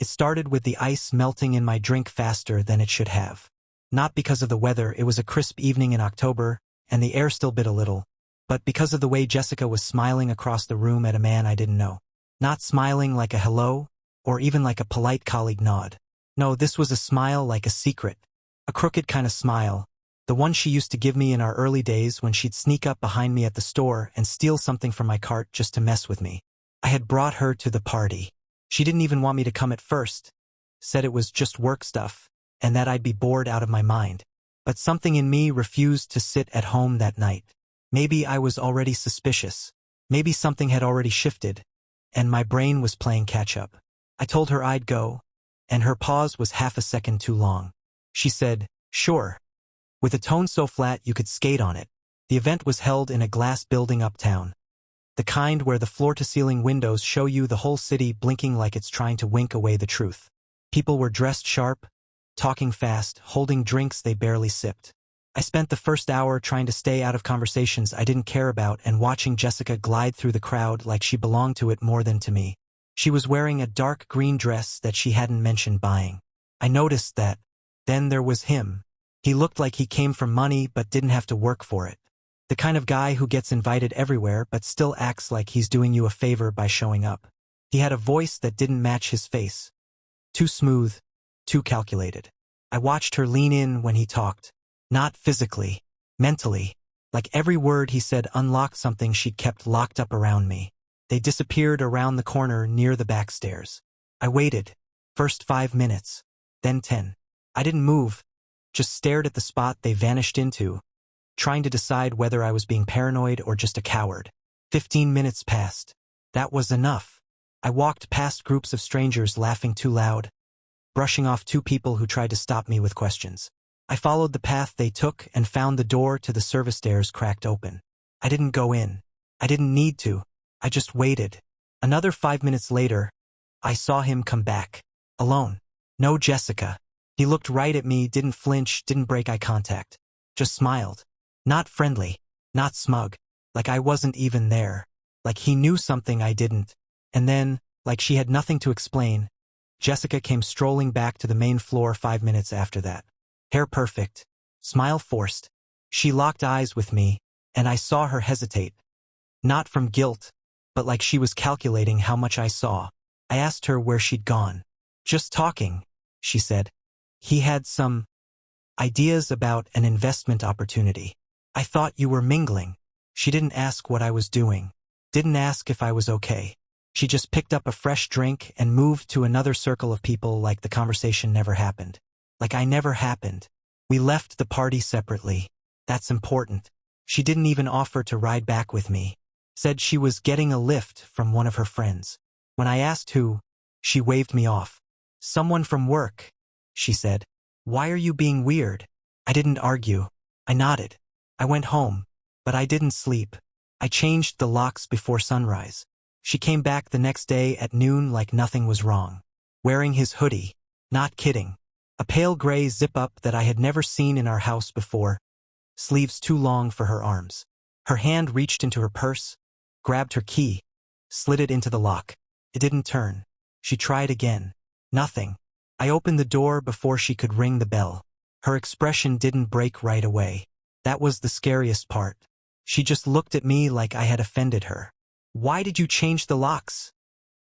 It started with the ice melting in my drink faster than it should have. Not because of the weather, it was a crisp evening in October, and the air still bit a little, but because of the way Jessica was smiling across the room at a man I didn't know. Not smiling like a hello, or even like a polite colleague nod. No, this was a smile like a secret. A crooked kind of smile. The one she used to give me in our early days when she'd sneak up behind me at the store and steal something from my cart just to mess with me. I had brought her to the party. She didn't even want me to come at first. Said it was just work stuff, and that I'd be bored out of my mind. But something in me refused to sit at home that night. Maybe I was already suspicious. Maybe something had already shifted, and my brain was playing catch-up. I told her I'd go, and her pause was half a second too long. She said, "Sure," with a tone so flat you could skate on it. The event was held in a glass building uptown. The kind where the floor-to-ceiling windows show you the whole city blinking like it's trying to wink away the truth. People were dressed sharp, talking fast, holding drinks they barely sipped. I spent the first hour trying to stay out of conversations I didn't care about and watching Jessica glide through the crowd like she belonged to it more than to me. She was wearing a dark green dress that she hadn't mentioned buying. I noticed that. Then there was him. He looked like he came from money but didn't have to work for it. The kind of guy who gets invited everywhere but still acts like he's doing you a favor by showing up. He had a voice that didn't match his face. Too smooth, too calculated. I watched her lean in when he talked. Not physically, mentally. Like every word he said unlocked something she'd kept locked up around me. They disappeared around the corner near the back stairs. I waited. First 5 minutes. Then 10. I didn't move. Just stared at the spot they vanished into, trying to decide whether I was being paranoid or just a coward. 15 minutes passed. That was enough. I walked past groups of strangers laughing too loud, brushing off 2 people who tried to stop me with questions. I followed the path they took and found the door to the service stairs cracked open. I didn't go in. I didn't need to. I just waited. Another 5 minutes later, I saw him come back. Alone. No Jessica. He looked right at me, didn't flinch, didn't break eye contact. Just smiled. Not friendly. Not smug. Like I wasn't even there. Like he knew something I didn't. And then, like she had nothing to explain, Jessica came strolling back to the main floor 5 minutes after that. Hair perfect. Smile forced. She locked eyes with me, and I saw her hesitate. Not from guilt, but like she was calculating how much I saw. I asked her where she'd gone. Just talking, she said. He had some ideas about an investment opportunity. I thought you were mingling. She didn't ask what I was doing. Didn't ask if I was okay. She just picked up a fresh drink and moved to another circle of people like the conversation never happened. Like I never happened. We left the party separately. That's important. She didn't even offer to ride back with me. Said she was getting a lift from one of her friends. When I asked who, she waved me off. Someone from work, she said. Why are you being weird? I didn't argue. I nodded. I went home, but I didn't sleep. I changed the locks before sunrise. She came back the next day at noon like nothing was wrong. Wearing his hoodie. Not kidding. A pale gray zip-up that I had never seen in our house before. Sleeves too long for her arms. Her hand reached into her purse, grabbed her key, slid it into the lock. It didn't turn. She tried again. Nothing. I opened the door before she could ring the bell. Her expression didn't break right away. That was the scariest part. She just looked at me like I had offended her. Why did you change the locks?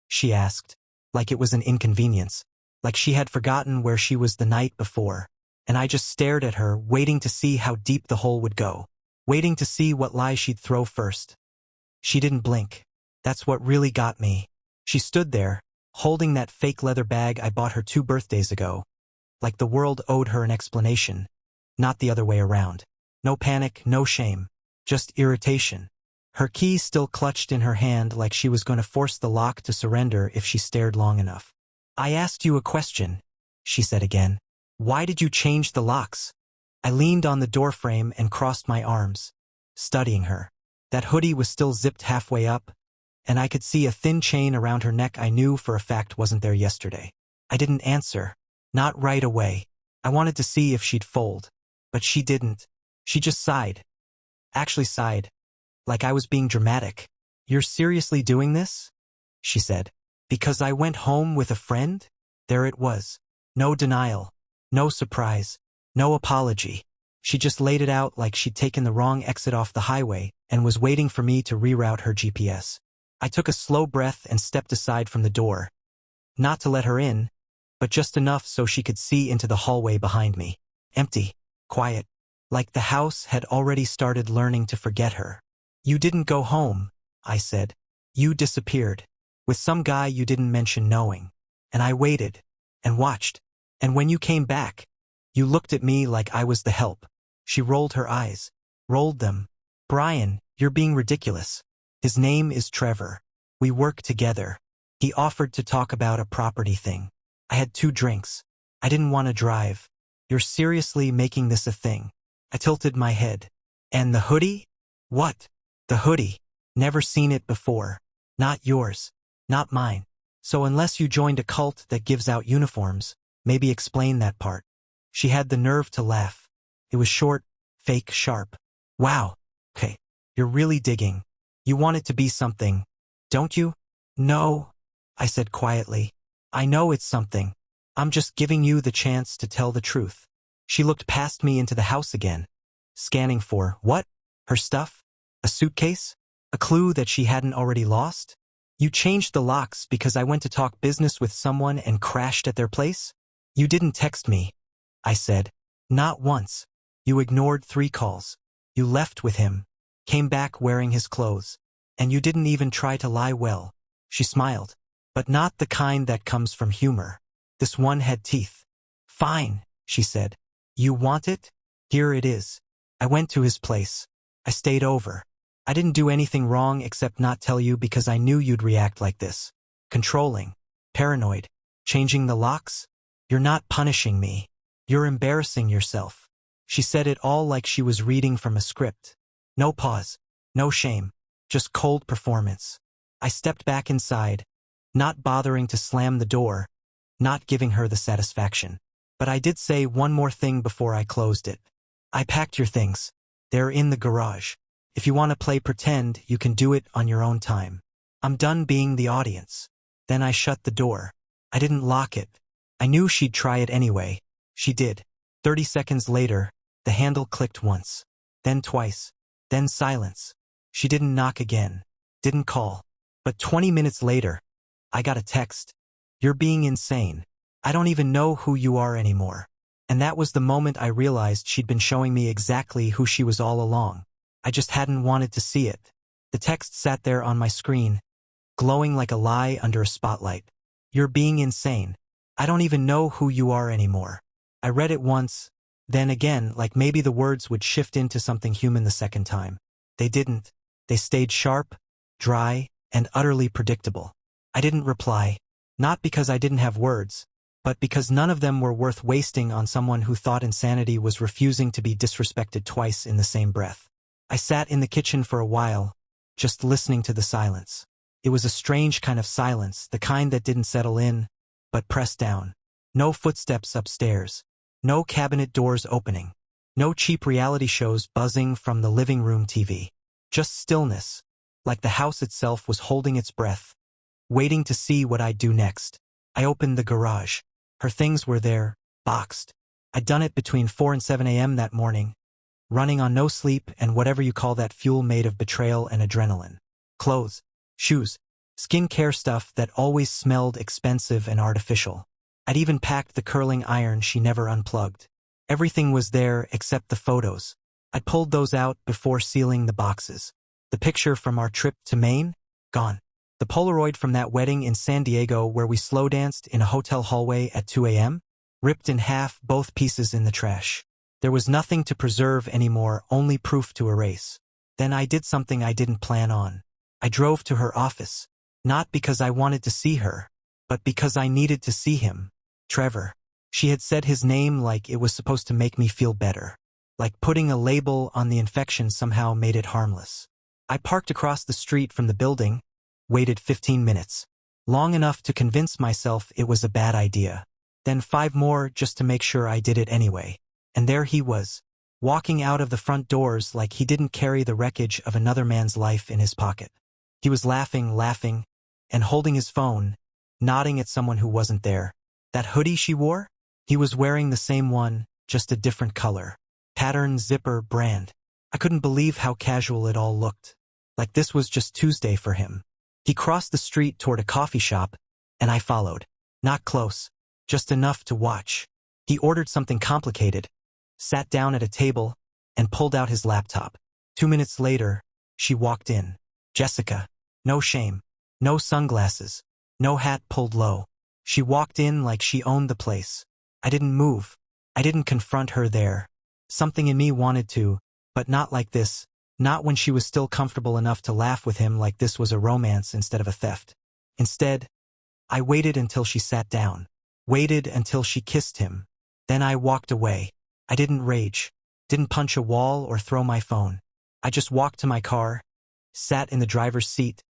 She asked, like it was an inconvenience, like she had forgotten where she was the night before. And I just stared at her, waiting to see how deep the hole would go, waiting to see what lie she'd throw first. She didn't blink. That's what really got me. She stood there, holding that fake leather bag I bought her 2 birthdays ago, like the world owed her an explanation, not the other way around. No panic, no shame, just irritation. Her key still clutched in her hand like she was going to force the lock to surrender if she stared long enough. I asked you a question, she said again. Why did you change the locks? I leaned on the doorframe and crossed my arms, studying her. That hoodie was still zipped halfway up, and I could see a thin chain around her neck I knew for a fact wasn't there yesterday. I didn't answer. Not right away. I wanted to see if she'd fold. But she didn't. She just sighed. Actually sighed. Like I was being dramatic. You're seriously doing this? She said. Because I went home with a friend? There it was. No denial. No surprise. No apology. She just laid it out like she'd taken the wrong exit off the highway and was waiting for me to reroute her GPS. I took a slow breath and stepped aside from the door. Not to let her in, but just enough so she could see into the hallway behind me. Empty. Quiet. Like the house had already started learning to forget her. You didn't go home, I said. You disappeared. With some guy you didn't mention knowing. And I waited. And watched. And when you came back, you looked at me like I was the help. She rolled her eyes. Rolled them. Brian, you're being ridiculous. His name is Trevor. We work together. He offered to talk about a property thing. I had 2 drinks. I didn't want to drive. You're seriously making this a thing. I tilted my head. And the hoodie? What? The hoodie. Never seen it before. Not yours. Not mine. So unless you joined a cult that gives out uniforms, maybe explain that part. She had the nerve to laugh. It was short, fake, sharp. Wow. Okay. You're really digging. You want it to be something, don't you? No, I said quietly. I know it's something. I'm just giving you the chance to tell the truth. She looked past me into the house again, scanning for, what? Her stuff? A suitcase? A clue that she hadn't already lost? You changed the locks because I went to talk business with someone and crashed at their place? You didn't text me, I said. Not once. You ignored 3 calls. You left with him, came back wearing his clothes, and you didn't even try to lie well. She smiled, but not the kind that comes from humor. This one had teeth. Fine, she said. You want it? Here it is. I went to his place. I stayed over. I didn't do anything wrong except not tell you because I knew you'd react like this. Controlling. Paranoid. Changing the locks? You're not punishing me. You're embarrassing yourself. She said it all like she was reading from a script. No pause. No shame. Just cold performance. I stepped back inside, not bothering to slam the door, not giving her the satisfaction. But I did say one more thing before I closed it. I packed your things. They're in the garage. If you want to play pretend, you can do it on your own time. I'm done being the audience. Then I shut the door. I didn't lock it. I knew she'd try it anyway. She did. 30 seconds later, the handle clicked once. Then twice. Then silence. She didn't knock again. Didn't call. But 20 minutes later, I got a text. You're being insane. I don't even know who you are anymore. And that was the moment I realized she'd been showing me exactly who she was all along. I just hadn't wanted to see it. The text sat there on my screen, glowing like a lie under a spotlight. You're being insane. I don't even know who you are anymore. I read it once, then again, like maybe the words would shift into something human the second time. They didn't. They stayed sharp, dry, and utterly predictable. I didn't reply, not because I didn't have words, but because none of them were worth wasting on someone who thought insanity was refusing to be disrespected twice in the same breath. I sat in the kitchen for a while, just listening to the silence. It was a strange kind of silence, the kind that didn't settle in, but pressed down. No footsteps upstairs. No cabinet doors opening. No cheap reality shows buzzing from the living room TV. Just stillness, like the house itself was holding its breath, waiting to see what I'd do next. I opened the garage. Her things were there, boxed. I'd done it between 4 and 7 a.m. that morning, running on no sleep and whatever you call that fuel made of betrayal and adrenaline. Clothes, shoes, skincare stuff that always smelled expensive and artificial. I'd even packed the curling iron she never unplugged. Everything was there except the photos. I'd pulled those out before sealing the boxes. The picture from our trip to Maine? Gone. The Polaroid from that wedding in San Diego where we slow danced in a hotel hallway at 2 a.m.? Ripped in half, both pieces in the trash. There was nothing to preserve anymore, only proof to erase. Then I did something I didn't plan on. I drove to her office. Not because I wanted to see her, but because I needed to see him. Trevor. She had said his name like it was supposed to make me feel better. Like putting a label on the infection somehow made it harmless. I parked across the street from the building, waited 15 minutes. Long enough to convince myself it was a bad idea. Then 5 more just to make sure I did it anyway. And there he was, walking out of the front doors like he didn't carry the wreckage of another man's life in his pocket. He was laughing, and holding his phone, nodding at someone who wasn't there. That hoodie she wore? He was wearing the same one, just a different color. Pattern, zipper, brand. I couldn't believe how casual it all looked. Like this was just Tuesday for him. He crossed the street toward a coffee shop, and I followed. Not close, just enough to watch. He ordered something complicated, sat down at a table, and pulled out his laptop. 2 minutes later, she walked in. Jessica. No shame. No sunglasses. No hat pulled low. She walked in like she owned the place. I didn't move. I didn't confront her there. Something in me wanted to, but not like this. Not when she was still comfortable enough to laugh with him like this was a romance instead of a theft. Instead, I waited until she sat down. Waited until she kissed him. Then I walked away. I didn't rage. Didn't punch a wall or throw my phone. I just walked to my car, sat in the driver's seat,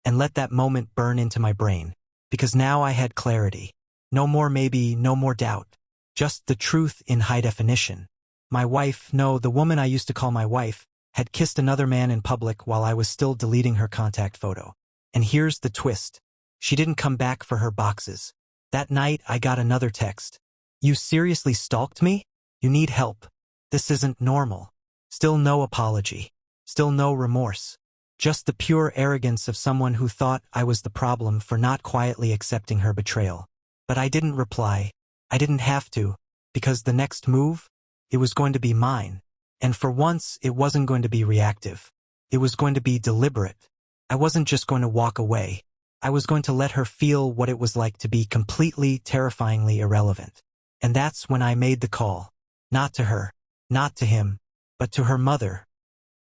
and let that moment burn into my brain. Because now I had clarity. No more maybe, no more doubt. Just the truth in high definition. My wife, no, the woman I used to call my wife, had kissed another man in public while I was still deleting her contact photo. And here's the twist. She didn't come back for her boxes. That night I got another text. You seriously stalked me? You need help. This isn't normal. Still no apology. Still no remorse. Just the pure arrogance of someone who thought I was the problem for not quietly accepting her betrayal. But I didn't reply. I didn't have to, because the next move, it was going to be mine. And for once, it wasn't going to be reactive. It was going to be deliberate. I wasn't just going to walk away. I was going to let her feel what it was like to be completely, terrifyingly irrelevant. And that's when I made the call. Not to her, not to him, but to her mother.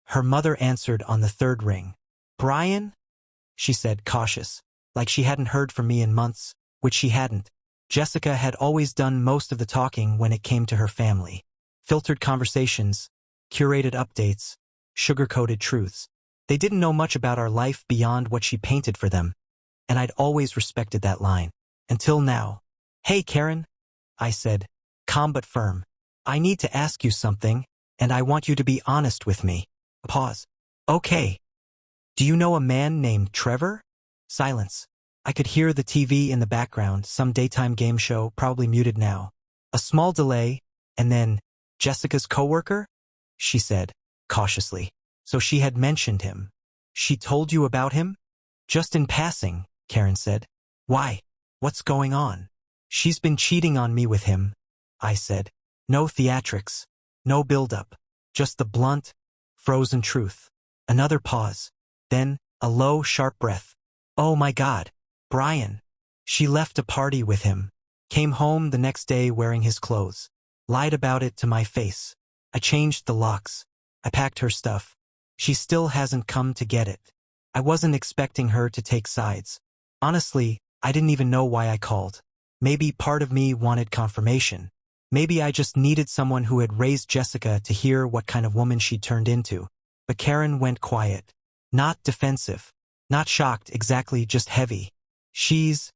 Her mother answered on the third ring. Brian? She said, cautious, like she hadn't heard from me in months, which she hadn't. Jessica had always done most of the talking when it came to her family. Filtered conversations, curated updates, sugar-coated truths. They didn't know much about our life beyond what she painted for them, and I'd always respected that line. Until now. Hey, Karen, I said, calm but firm. I need to ask you something, and I want you to be honest with me. Pause. Okay. Do you know a man named Trevor? Silence. I could hear the TV in the background, some daytime game show, probably muted now. A small delay, and then, Jessica's coworker? She said, cautiously. So she had mentioned him. She told you about him? Just in passing, Karen said. Why? What's going on? She's been cheating on me with him, I said. No theatrics. No build-up. Just the blunt, frozen truth. Another pause. Then, a low, sharp breath. Oh my God. Brian. She left a party with him. Came home the next day wearing his clothes. Lied about it to my face. I changed the locks. I packed her stuff. She still hasn't come to get it. I wasn't expecting her to take sides. Honestly, I didn't even know why I called. Maybe part of me wanted confirmation. Maybe I just needed someone who had raised Jessica to hear what kind of woman she turned into. But Karen went quiet. Not defensive. Not shocked, exactly, just heavy. She's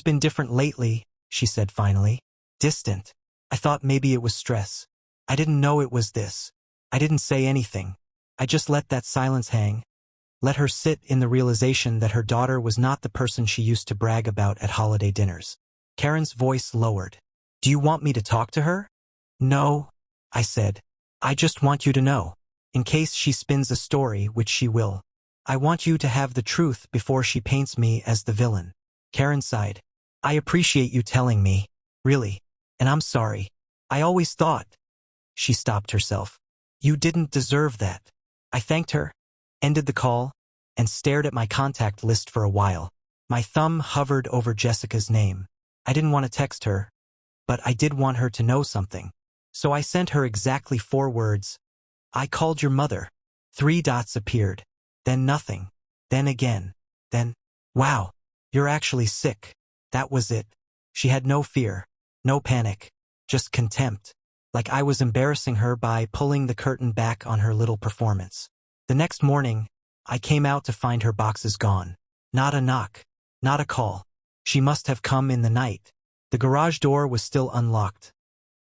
been different lately, she said finally. Distant. I thought maybe it was stress. I didn't know it was this. I didn't say anything. I just let that silence hang. Let her sit in the realization that her daughter was not the person she used to brag about at holiday dinners. Karen's voice lowered. Do you want me to talk to her? No, I said. I just want you to know. In case she spins a story, which she will. I want you to have the truth before she paints me as the villain. Karen sighed. I appreciate you telling me. Really. And I'm sorry. I always thought. She stopped herself. You didn't deserve that. I thanked her, ended the call, and stared at my contact list for a while. My thumb hovered over Jessica's name. I didn't want to text her, but I did want her to know something. So I sent her exactly 4 words. I called your mother. 3 dots appeared. Then nothing. Then again. Then, wow, you're actually sick. That was it. She had no fear, no panic, just contempt. Like I was embarrassing her by pulling the curtain back on her little performance. The next morning, I came out to find her boxes gone. Not a knock. Not a call. She must have come in the night. The garage door was still unlocked.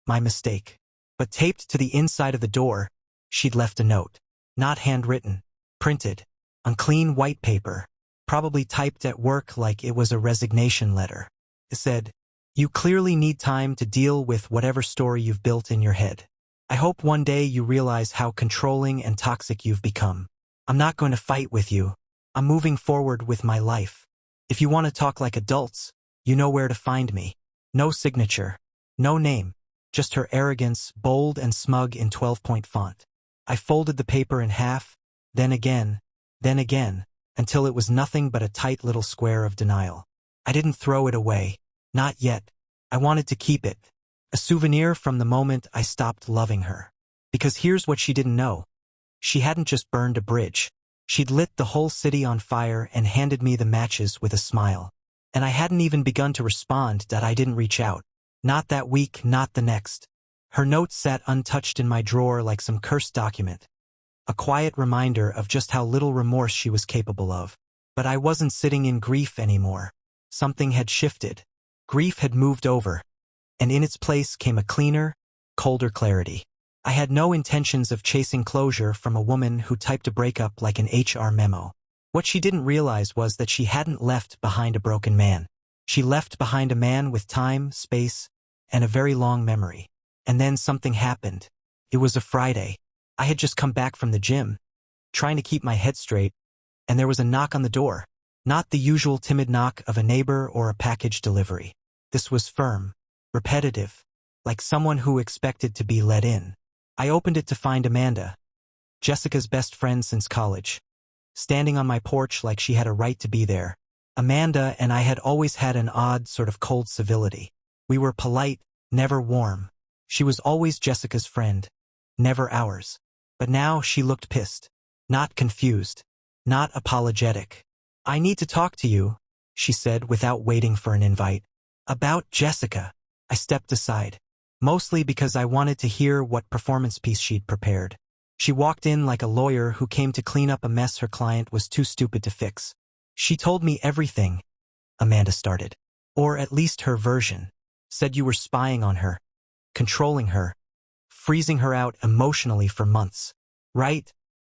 My mistake. But taped to the inside of the door, she'd left a note. Not handwritten. Printed. On clean white paper. Probably typed at work like it was a resignation letter. It said, You clearly need time to deal with whatever story you've built in your head. I hope one day you realize how controlling and toxic you've become. I'm not going to fight with you. I'm moving forward with my life. If you want to talk like adults, you know where to find me. No signature. No name. Just her arrogance, bold and smug in 12-point font. I folded the paper in half, then again, until it was nothing but a tight little square of denial. I didn't throw it away. Not yet. I wanted to keep it. A souvenir from the moment I stopped loving her. Because here's what she didn't know. She hadn't just burned a bridge. She'd lit the whole city on fire and handed me the matches with a smile. And I hadn't even begun to respond that I didn't reach out. Not that week, not the next. Her note sat untouched in my drawer like some cursed document. A quiet reminder of just how little remorse she was capable of. But I wasn't sitting in grief anymore. Something had shifted. Grief had moved over. And in its place came a cleaner, colder clarity. I had no intentions of chasing closure from a woman who typed a breakup like an HR memo. What she didn't realize was that she hadn't left behind a broken man. She left behind a man with time, space, and a very long memory. And then something happened. It was a Friday. I had just come back from the gym, trying to keep my head straight, and there was a knock on the door. Not the usual timid knock of a neighbor or a package delivery. This was firm, repetitive, like someone who expected to be let in. I opened it to find Amanda, Jessica's best friend since college, standing on my porch like she had a right to be there. Amanda and I had always had an odd sort of cold civility. We were polite, never warm. She was always Jessica's friend, never ours. But now she looked pissed, not confused, not apologetic. "I need to talk to you," she said without waiting for an invite. "About Jessica." I stepped aside, mostly because I wanted to hear what performance piece she'd prepared. She walked in like a lawyer who came to clean up a mess her client was too stupid to fix. "She told me everything," Amanda started. "Or at least her version. Said you were spying on her, controlling her, freezing her out emotionally for months." "Right?"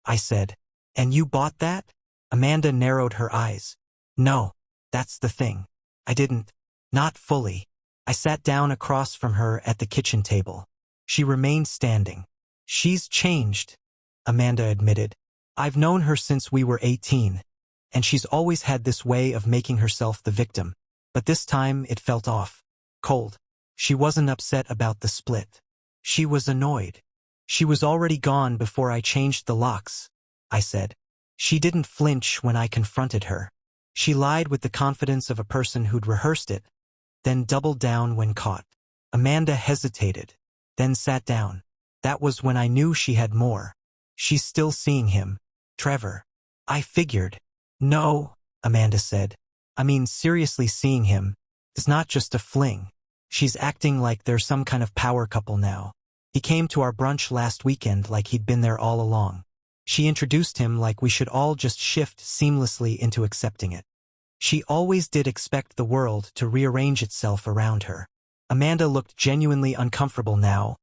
I said. "And you bought that?" Amanda narrowed her eyes. "No, that's the thing. I didn't. Not fully." I sat down across from her at the kitchen table. She remained standing. "She's changed," Amanda admitted. "I've known her since we were 18, and she's always had this way of making herself the victim. But this time it felt off. Cold. She wasn't upset about the split. She was annoyed. She was already gone before I changed the locks," I said. She didn't flinch when I confronted her. She lied with the confidence of a person who'd rehearsed it, then doubled down when caught. Amanda hesitated, then sat down. That was when I knew she had more. "She's still seeing him, Trevor." I figured. "No," Amanda said. "I mean seriously seeing him. It's not just a fling. She's acting like they're some kind of power couple now. He came to our brunch last weekend like he'd been there all along. She introduced him like we should all just shift seamlessly into accepting it. She always did expect the world to rearrange itself around her." Amanda looked genuinely uncomfortable now,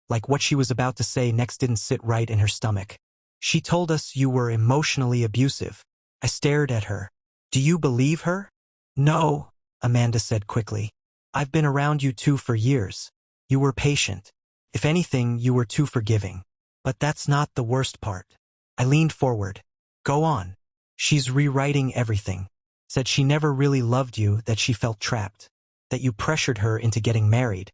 like what she was about to say next didn't sit right in her stomach. "She told us you were emotionally abusive." I stared at her. "Do you believe her?" "No," Amanda said quickly. "I've been around you two for years. You were patient. If anything, you were too forgiving. But that's not the worst part." I leaned forward. "Go on." "She's rewriting everything. Said she never really loved you, that she felt trapped. That you pressured her into getting married."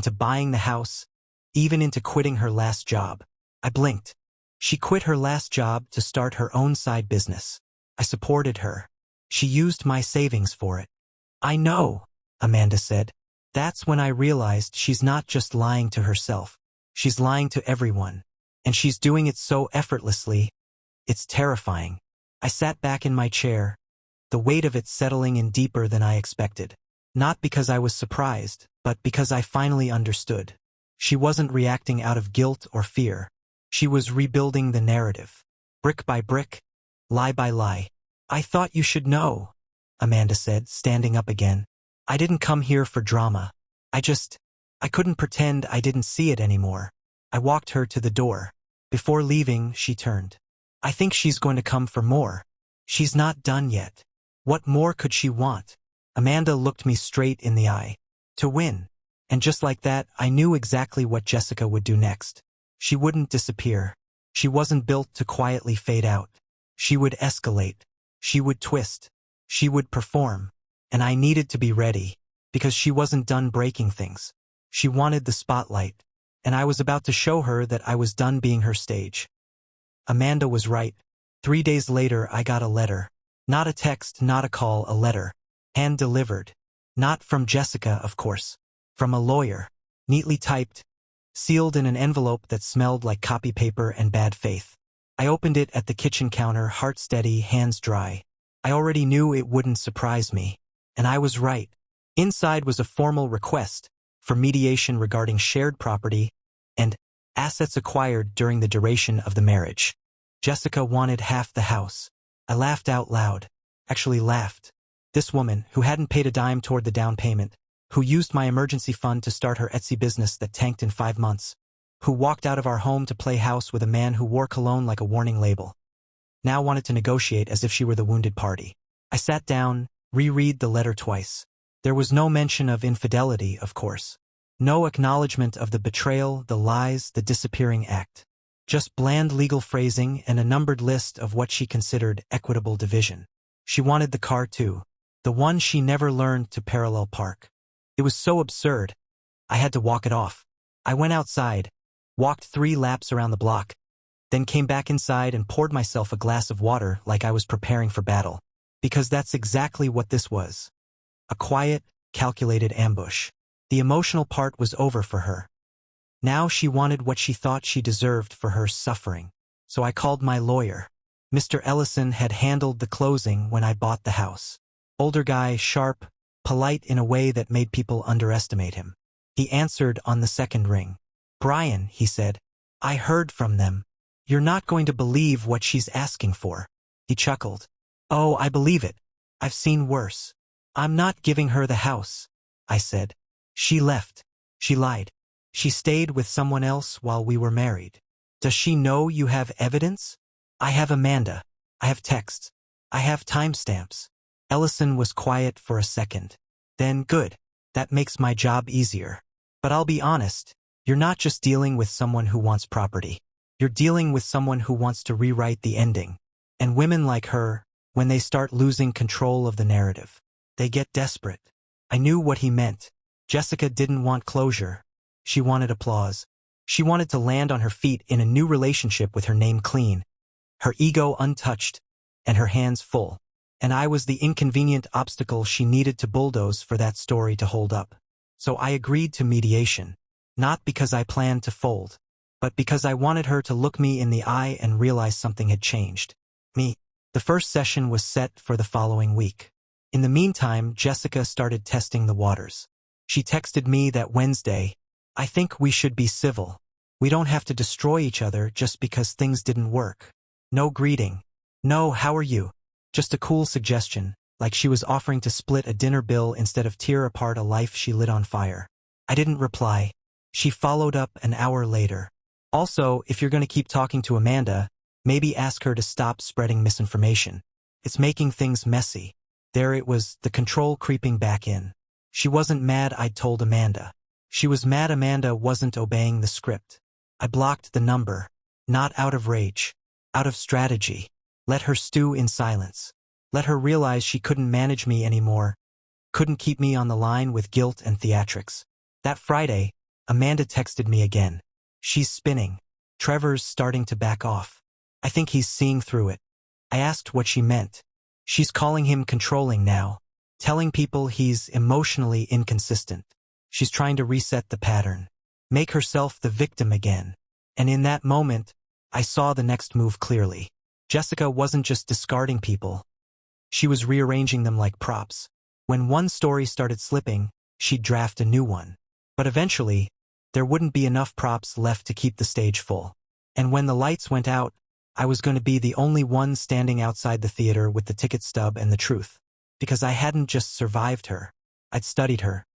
into buying the house, even into quitting her last job. I blinked. She quit her last job to start her own side business. I supported her. She used my savings for it. I know, Amanda said. That's when I realized she's not just lying to herself. She's lying to everyone. And she's doing it so effortlessly. It's terrifying. I sat back in my chair, the weight of it settling in deeper than I expected. Not because I was surprised, but because I finally understood. She wasn't reacting out of guilt or fear. She was rebuilding the narrative. Brick by brick, lie by lie. I thought you should know, Amanda said, standing up again. I didn't come here for drama. I couldn't pretend I didn't see it anymore. I walked her to the door. Before leaving, she turned. I think she's going to come for more. She's not done yet. What more could she want? Amanda looked me straight in the eye. To win. And just like that, I knew exactly what Jessica would do next. She wouldn't disappear. She wasn't built to quietly fade out. She would escalate. She would twist. She would perform. And I needed to be ready, because she wasn't done breaking things. She wanted the spotlight, and I was about to show her that I was done being her stage. Amanda was right. 3 days later, I got a letter. Not a text, not a call, a letter. Hand-delivered. Not from Jessica, of course. From a lawyer. Neatly typed. Sealed in an envelope that smelled like copy paper and bad faith. I opened it at the kitchen counter, heart steady, hands dry. I already knew it wouldn't surprise me. And I was right. Inside was a formal request for mediation regarding shared property and assets acquired during the duration of the marriage. Jessica wanted half the house. I laughed out loud. Actually laughed. This woman, who hadn't paid a dime toward the down payment, who used my emergency fund to start her Etsy business that tanked in 5 months, who walked out of our home to play house with a man who wore cologne like a warning label, now wanted to negotiate as if she were the wounded party. I sat down, reread the letter twice. There was no mention of infidelity, of course. No acknowledgement of the betrayal, the lies, the disappearing act. Just bland legal phrasing and a numbered list of what she considered equitable division. She wanted the car too. The one she never learned to parallel park. It was so absurd. I had to walk it off. I went outside, walked 3 laps around the block, then came back inside and poured myself a glass of water like I was preparing for battle. Because that's exactly what this was. A quiet, calculated ambush. The emotional part was over for her. Now she wanted what she thought she deserved for her suffering. So I called my lawyer. Mr. Ellison had handled the closing when I bought the house. Older guy, sharp, polite in a way that made people underestimate him. He answered on the second ring. Brian, he said, I heard from them. You're not going to believe what she's asking for. He chuckled. Oh, I believe it. I've seen worse. I'm not giving her the house, I said. She left. She lied. She stayed with someone else while we were married. Does she know you have evidence? I have Amanda. I have texts. I have timestamps. Ellison was quiet for a second. Then, good. That makes my job easier. But I'll be honest, you're not just dealing with someone who wants property. You're dealing with someone who wants to rewrite the ending. And women like her, when they start losing control of the narrative, they get desperate. I knew what he meant. Jessica didn't want closure. She wanted applause. She wanted to land on her feet in a new relationship with her name clean, her ego untouched, and her hands full. And I was the inconvenient obstacle she needed to bulldoze for that story to hold up. So I agreed to mediation, not because I planned to fold, but because I wanted her to look me in the eye and realize something had changed. Me. The first session was set for the following week. In the meantime, Jessica started testing the waters. She texted me that Wednesday, I think we should be civil. We don't have to destroy each other just because things didn't work. No greeting. No, how are you? Just a cool suggestion, like she was offering to split a dinner bill instead of tear apart a life she lit on fire. I didn't reply. She followed up an hour later. Also, if you're going to keep talking to Amanda, maybe ask her to stop spreading misinformation. It's making things messy. There it was, the control creeping back in. She wasn't mad I'd told Amanda. She was mad Amanda wasn't obeying the script. I blocked the number. Not out of rage. Out of strategy. Let her stew in silence. Let her realize she couldn't manage me anymore. Couldn't keep me on the line with guilt and theatrics. That Friday, Amanda texted me again. She's spinning. Trevor's starting to back off. I think he's seeing through it. I asked what she meant. She's calling him controlling now, telling people he's emotionally inconsistent. She's trying to reset the pattern, make herself the victim again. And in that moment, I saw the next move clearly. Jessica wasn't just discarding people. She was rearranging them like props. When one story started slipping, she'd draft a new one. But eventually, there wouldn't be enough props left to keep the stage full. And when the lights went out, I was going to be the only one standing outside the theater with the ticket stub and the truth. Because I hadn't just survived her, I'd studied her.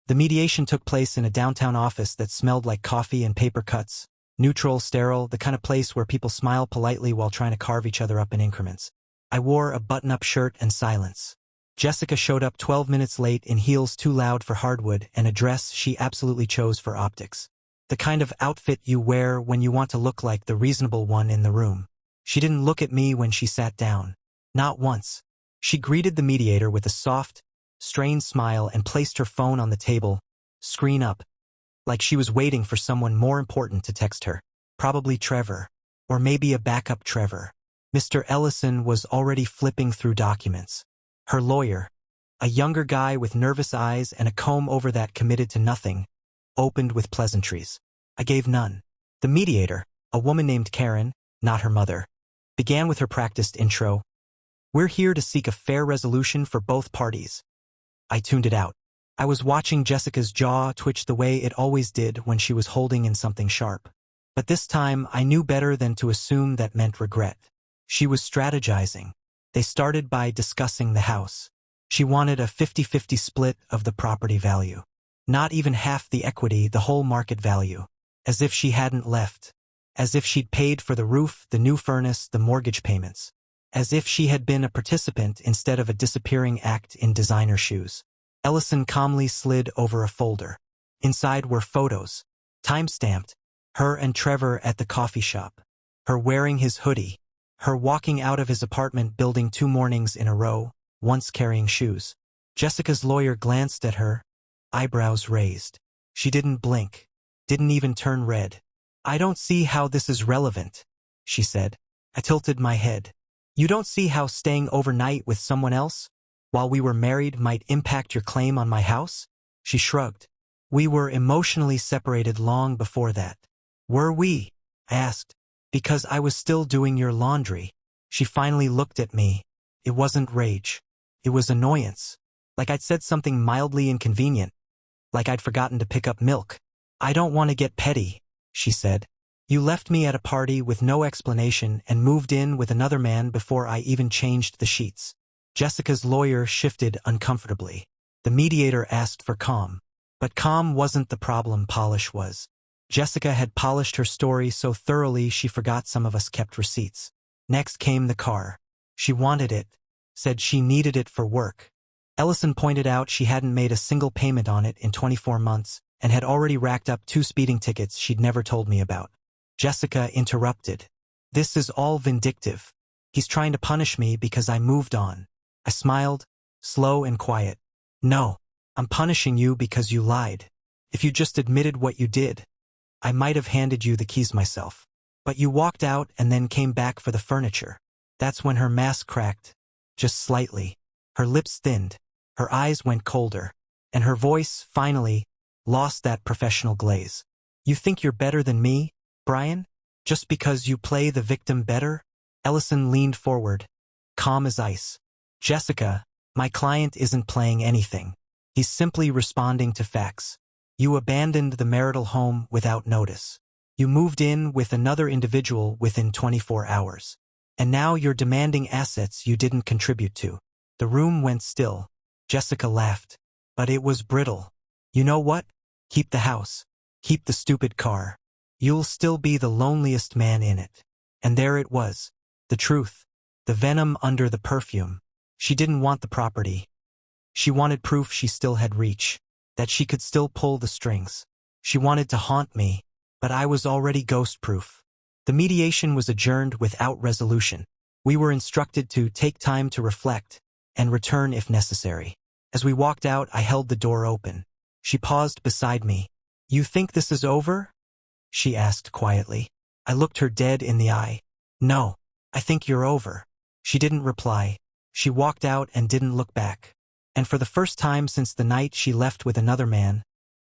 The mediation took place in a downtown office that smelled like coffee and paper cuts. Neutral, sterile, the kind of place where people smile politely while trying to carve each other up in increments. I wore a button-up shirt and silence. Jessica showed up 12 minutes late in heels too loud for hardwood and a dress she absolutely chose for optics. The kind of outfit you wear when you want to look like the reasonable one in the room. She didn't look at me when she sat down. Not once. She greeted the mediator with a soft, strained smile and placed her phone on the table, screen up, like she was waiting for someone more important to text her. Probably Trevor. Or maybe a backup Trevor. Mr. Ellison was already flipping through documents. Her lawyer, a younger guy with nervous eyes and a comb-over that committed to nothing, opened with pleasantries. I gave none. The mediator, a woman named Karen, not her mother, began with her practiced intro. We're here to seek a fair resolution for both parties. I tuned it out. I was watching Jessica's jaw twitch the way it always did when she was holding in something sharp. But this time I knew better than to assume that meant regret. She was strategizing. They started by discussing the house. She wanted a 50-50 split of the property value. Not even half the equity, the whole market value. As if she hadn't left. As if she'd paid for the roof, the new furnace, the mortgage payments. As if she had been a participant instead of a disappearing act in designer shoes. Ellison calmly slid over a folder. Inside were photos. Time-stamped. Her and Trevor at the coffee shop. Her wearing his hoodie. Her walking out of his apartment building 2 mornings in a row, once carrying shoes. Jessica's lawyer glanced at her, eyebrows raised. She didn't blink. Didn't even turn red. I don't see how this is relevant, she said. I tilted my head. You don't see how staying overnight with someone else, while we were married, might impact your claim on my house? She shrugged. We were emotionally separated long before that. Were we? I asked. Because I was still doing your laundry. She finally looked at me. It wasn't rage. It was annoyance. Like I'd said something mildly inconvenient. Like I'd forgotten to pick up milk. I don't want to get petty, she said. You left me at a party with no explanation and moved in with another man before I even changed the sheets. Jessica's lawyer shifted uncomfortably. The mediator asked for calm. But calm wasn't the problem, polish was. Jessica had polished her story so thoroughly she forgot some of us kept receipts. Next came the car. She wanted it. Said she needed it for work. Ellison pointed out she hadn't made a single payment on it in 24 months and had already racked up 2 speeding tickets she'd never told me about. Jessica interrupted. This is all vindictive. He's trying to punish me because I moved on. I smiled, slow and quiet. No, I'm punishing you because you lied. If you just admitted what you did, I might have handed you the keys myself. But you walked out and then came back for the furniture. That's when her mask cracked, just slightly. Her lips thinned, her eyes went colder, and her voice, finally, lost that professional glaze. You think you're better than me, Brian? Just because you play the victim better? Ellison leaned forward, calm as ice. Jessica, my client isn't playing anything. He's simply responding to facts. You abandoned the marital home without notice. You moved in with another individual within 24 hours. And now you're demanding assets you didn't contribute to. The room went still. Jessica laughed. But it was brittle. You know what? Keep the house. Keep the stupid car. You'll still be the loneliest man in it. And there it was. The truth. The venom under the perfume. She didn't want the property. She wanted proof she still had reach. That she could still pull the strings. She wanted to haunt me, but I was already ghost-proof. The mediation was adjourned without resolution. We were instructed to take time to reflect and return if necessary. As we walked out, I held the door open. She paused beside me, "You think this is over?" she asked quietly. I looked her dead in the eye. "No, I think you're over." She didn't reply. She walked out and didn't look back. And for the first time since the night she left with another man,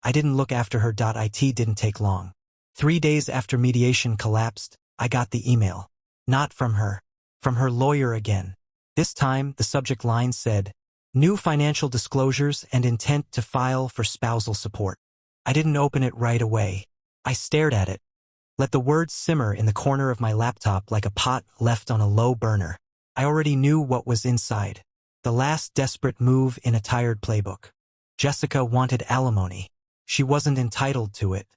I didn't look after her. It didn't take long. 3 days after mediation collapsed, I got the email. Not from her. From her lawyer again. This time, the subject line said, "New financial disclosures and intent to file for spousal support." I didn't open it right away. I stared at it. Let the words simmer in the corner of my laptop like a pot left on a low burner. I already knew what was inside. The last desperate move in a tired playbook. Jessica wanted alimony. She wasn't entitled to it.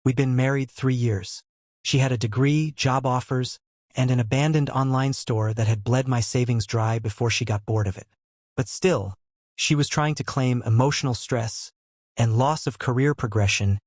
We'd been married 3 years. She had a degree, job offers, and an abandoned online store that had bled my savings dry before she got bored of it. But still, she was trying to claim emotional stress and loss of career progression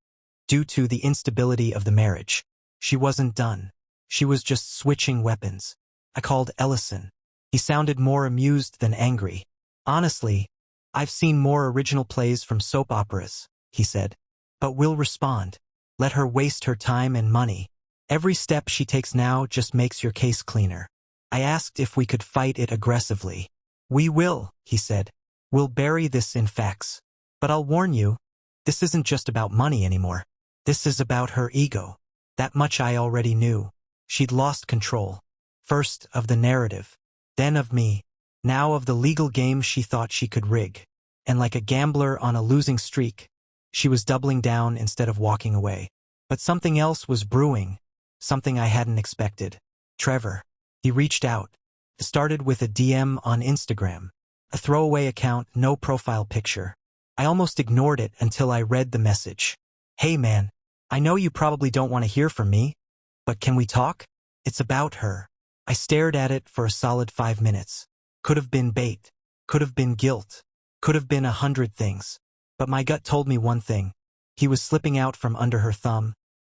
due to the instability of the marriage. She wasn't done. She was just switching weapons. I called Ellison. He sounded more amused than angry. "Honestly, I've seen more original plays from soap operas," he said. "But we'll respond. Let her waste her time and money. Every step she takes now just makes your case cleaner." I asked if we could fight it aggressively. "We will," he said. "We'll bury this in facts. But I'll warn you, this isn't just about money anymore. This is about her ego." That much I already knew. She'd lost control. First of the narrative. Then of me. Now of the legal game she thought she could rig. And like a gambler on a losing streak, she was doubling down instead of walking away. But something else was brewing. Something I hadn't expected. Trevor. He reached out. It started with a DM on Instagram. A throwaway account, no profile picture. I almost ignored it until I read the message. "Hey man, I know you probably don't want to hear from me, but can we talk? It's about her." I stared at it for a solid 5 minutes. Could have been bait. Could have been guilt. Could have been 100 things. But my gut told me one thing. He was slipping out from under her thumb,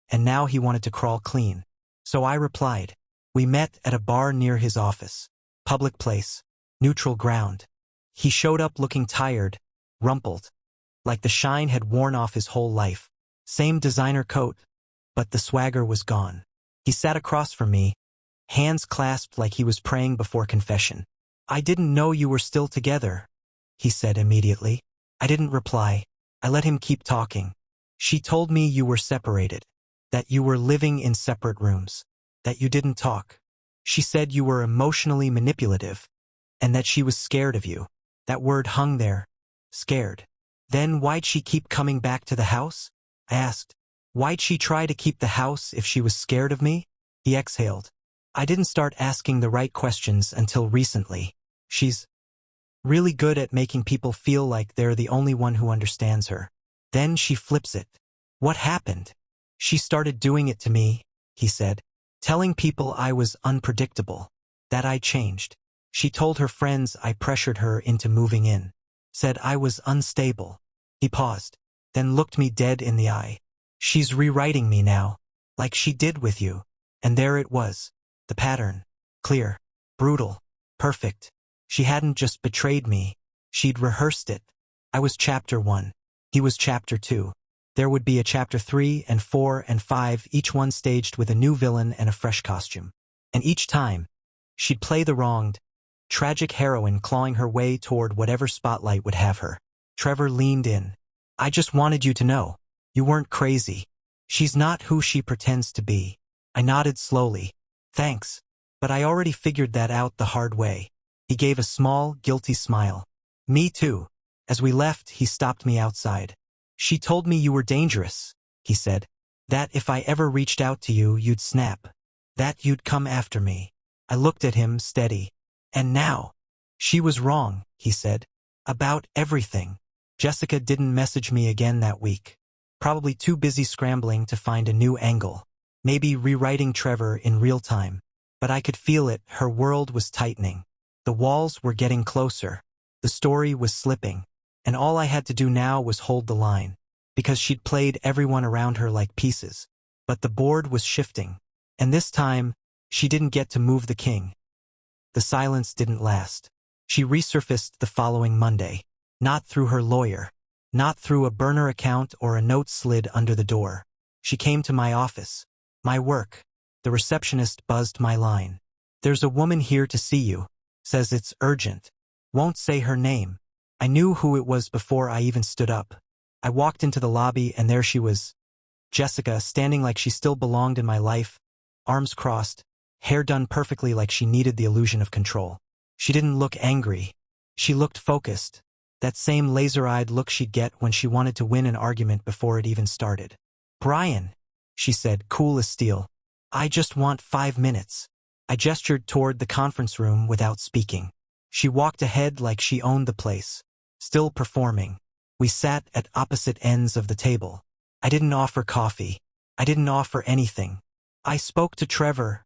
and now he wanted to crawl clean. So I replied. We met at a bar near his office. Public place. Neutral ground. He showed up looking tired, rumpled, like the shine had worn off his whole life. Same designer coat, but the swagger was gone. He sat across from me, hands clasped like he was praying before confession. "I didn't know you were still together," he said immediately. I didn't reply. I let him keep talking. "She told me you were separated, that you were living in separate rooms, that you didn't talk. She said you were emotionally manipulative, and that she was scared of you." That word hung there. Scared. "Then why'd she keep coming back to the house?" I asked. "Why'd she try to keep the house if she was scared of me?" He exhaled. "I didn't start asking the right questions until recently. She's really good at making people feel like they're the only one who understands her. Then she flips it." "What happened?" "She started doing it to me," he said, "telling people I was unpredictable, that I changed. She told her friends I pressured her into moving in, said I was unstable." He paused, then looked me dead in the eye. "She's rewriting me now, like she did with you." And there it was. The pattern. Clear. Brutal. Perfect. She hadn't just betrayed me. She'd rehearsed it. I was chapter 1. He was chapter 2. There would be a chapter 3 and 4 and 5, each one staged with a new villain and a fresh costume. And each time, she'd play the wronged, tragic heroine clawing her way toward whatever spotlight would have her. Trevor leaned in. "I just wanted you to know. You weren't crazy. She's not who she pretends to be." I nodded slowly. "Thanks. But I already figured that out the hard way." He gave a small, guilty smile. "Me too." As we left, he stopped me outside. "She told me you were dangerous," he said. "That if I ever reached out to you, you'd snap. That you'd come after me." I looked at him, steady. "And now?" "She was wrong," he said. "About everything." Jessica didn't message me again that week. Probably too busy scrambling to find a new angle. Maybe rewriting Trevor in real time. But I could feel it, her world was tightening. The walls were getting closer. The story was slipping. And all I had to do now was hold the line. Because she'd played everyone around her like pieces. But the board was shifting. And this time, she didn't get to move the king. The silence didn't last. She resurfaced the following Monday. Not through her lawyer. Not through a burner account or a note slid under the door. She came to my office. My work. The receptionist buzzed my line. "There's a woman here to see you. Says it's urgent. Won't say her name." I knew who it was before I even stood up. I walked into the lobby and there she was. Jessica, standing like she still belonged in my life, arms crossed, hair done perfectly like she needed the illusion of control. She didn't look angry. She looked focused. That same laser-eyed look she'd get when she wanted to win an argument before it even started. "Brian," she said, cool as steel. "I just want 5 minutes." I gestured toward the conference room without speaking. She walked ahead like she owned the place. Still performing. We sat at opposite ends of the table. I didn't offer coffee. I didn't offer anything. "I spoke to Trevor,"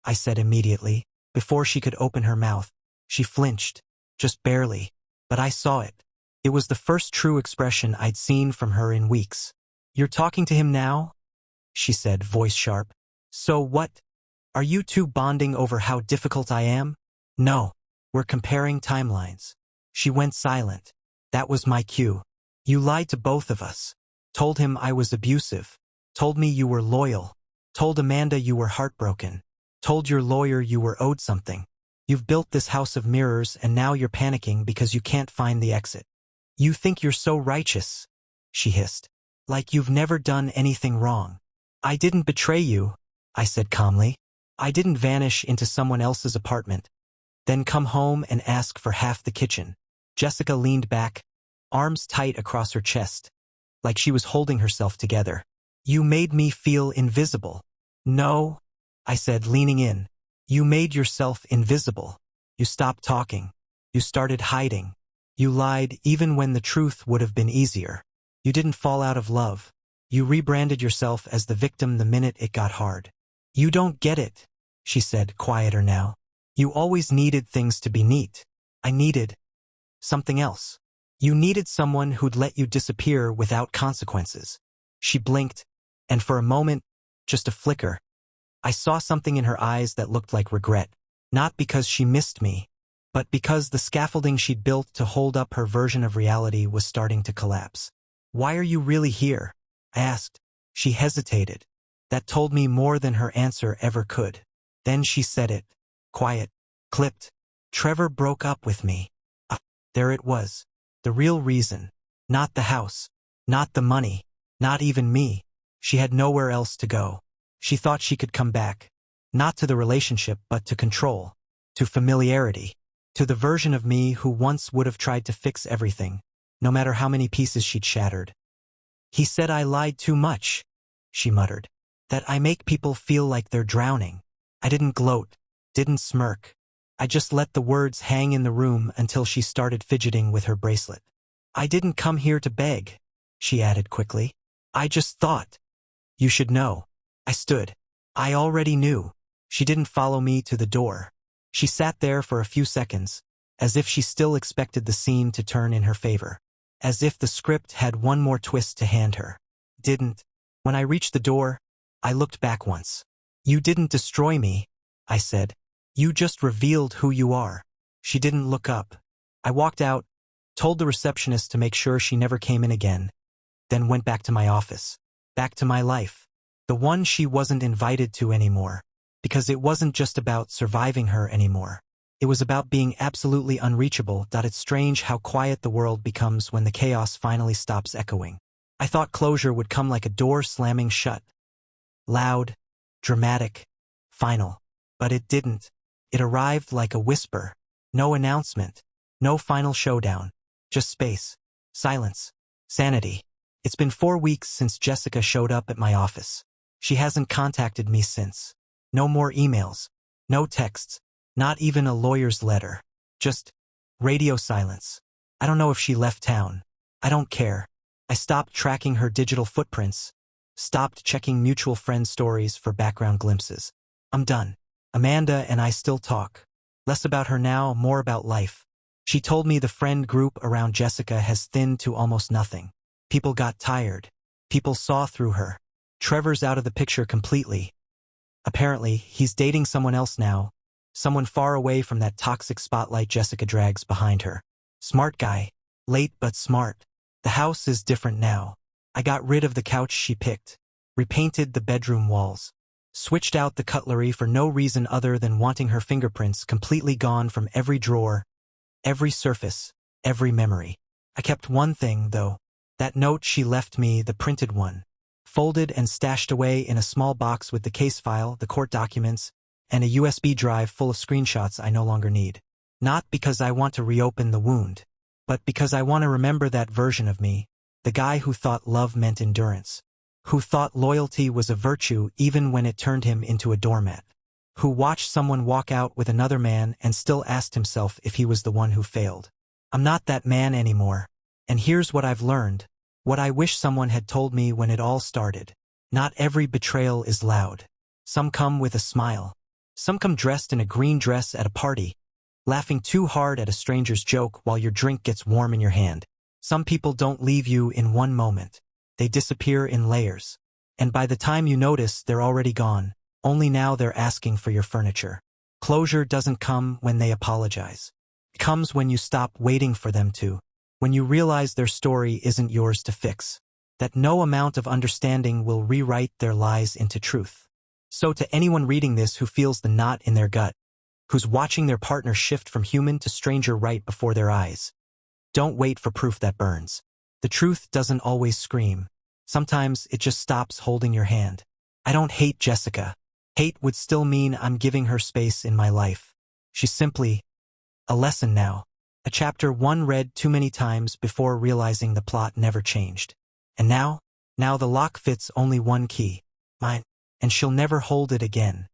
I said immediately, before she could open her mouth. She flinched, just barely, but I saw it. It was the first true expression I'd seen from her in weeks. "You're talking to him now?" she said, voice sharp. "So what? Are you two bonding over how difficult I am?" "No. We're comparing timelines." She went silent. That was my cue. "You lied to both of us. Told him I was abusive. Told me you were loyal. Told Amanda you were heartbroken. Told your lawyer you were owed something. You've built this house of mirrors and now you're panicking because you can't find the exit. You think you're so righteous," she hissed. "Like you've never done anything wrong." "I didn't betray you," I said calmly. "I didn't vanish into someone else's apartment, then come home and ask for half the kitchen." Jessica leaned back, arms tight across her chest, like she was holding herself together. "You made me feel invisible." "No," I said, leaning in. "You made yourself invisible. You stopped talking. You started hiding. You lied even when the truth would have been easier. You didn't fall out of love. You rebranded yourself as the victim the minute it got hard." "You don't get it," she said, quieter now. "You always needed things to be neat. I needed something else. You needed someone who'd let you disappear without consequences." She blinked, and for a moment, just a flicker, I saw something in her eyes that looked like regret. Not because she missed me, but because the scaffolding she'd built to hold up her version of reality was starting to collapse. "Why are you really here?" I asked. She hesitated. That told me more than her answer ever could. Then she said it. Quiet. Clipped. "Trevor broke up with me." There it was. The real reason. Not the house. Not the money. Not even me. She had nowhere else to go. She thought she could come back. Not to the relationship, but to control. To familiarity. To the version of me who once would have tried to fix everything, no matter how many pieces she'd shattered. "He said I lied too much," she muttered. "That I make people feel like they're drowning." I didn't gloat. Didn't smirk. I just let the words hang in the room until she started fidgeting with her bracelet. "I didn't come here to beg," she added quickly. "I just thought. You should know." I stood. I already knew. She didn't follow me to the door. She sat there for a few seconds, as if she still expected the scene to turn in her favor. As if the script had one more twist to hand her. Didn't. When I reached the door, I looked back once. "You didn't destroy me," I said. "You just revealed who you are." She didn't look up. I walked out, told the receptionist to make sure she never came in again, then went back to my office. Back to my life. The one she wasn't invited to anymore. Because it wasn't just about surviving her anymore. It was about being absolutely unreachable. It's strange how quiet the world becomes when the chaos finally stops echoing. I thought closure would come like a door slamming shut. Loud, dramatic, final. But it didn't. It arrived like a whisper. No announcement. No final showdown. Just space. Silence. Sanity. It's been 4 weeks since Jessica showed up at my office. She hasn't contacted me since. No more emails. No texts. Not even a lawyer's letter. Just radio silence. I don't know if she left town. I don't care. I stopped tracking her digital footprints. Stopped checking mutual friend stories for background glimpses. I'm done. Amanda and I still talk. Less about her now, more about life. She told me the friend group around Jessica has thinned to almost nothing. People got tired. People saw through her. Trevor's out of the picture completely. Apparently, he's dating someone else now. Someone far away from that toxic spotlight Jessica drags behind her. Smart guy. Late but smart. The house is different now. I got rid of the couch she picked, repainted the bedroom walls, switched out the cutlery for no reason other than wanting her fingerprints completely gone from every drawer, every surface, every memory. I kept one thing, though. That note she left me, the printed one, folded and stashed away in a small box with the case file, the court documents, and a USB drive full of screenshots I no longer need. Not because I want to reopen the wound, but because I want to remember that version of me, the guy who thought love meant endurance, who thought loyalty was a virtue even when it turned him into a doormat, who watched someone walk out with another man and still asked himself if he was the one who failed. I'm not that man anymore. And here's what I've learned, what I wish someone had told me when it all started. Not every betrayal is loud. Some come with a smile. Some come dressed in a green dress at a party, laughing too hard at a stranger's joke while your drink gets warm in your hand. Some people don't leave you in one moment. They disappear in layers. And by the time you notice, they're already gone. Only now they're asking for your furniture. Closure doesn't come when they apologize. It comes when you stop waiting for them to. When you realize their story isn't yours to fix, that no amount of understanding will rewrite their lies into truth. So to anyone reading this who feels the knot in their gut, who's watching their partner shift from human to stranger right before their eyes, don't wait for proof that burns. The truth doesn't always scream. Sometimes it just stops holding your hand. I don't hate Jessica. Hate would still mean I'm giving her space in my life. She's simply a lesson now. A chapter one read too many times before realizing the plot never changed. And now the lock fits only one key, mine, and she'll never hold it again.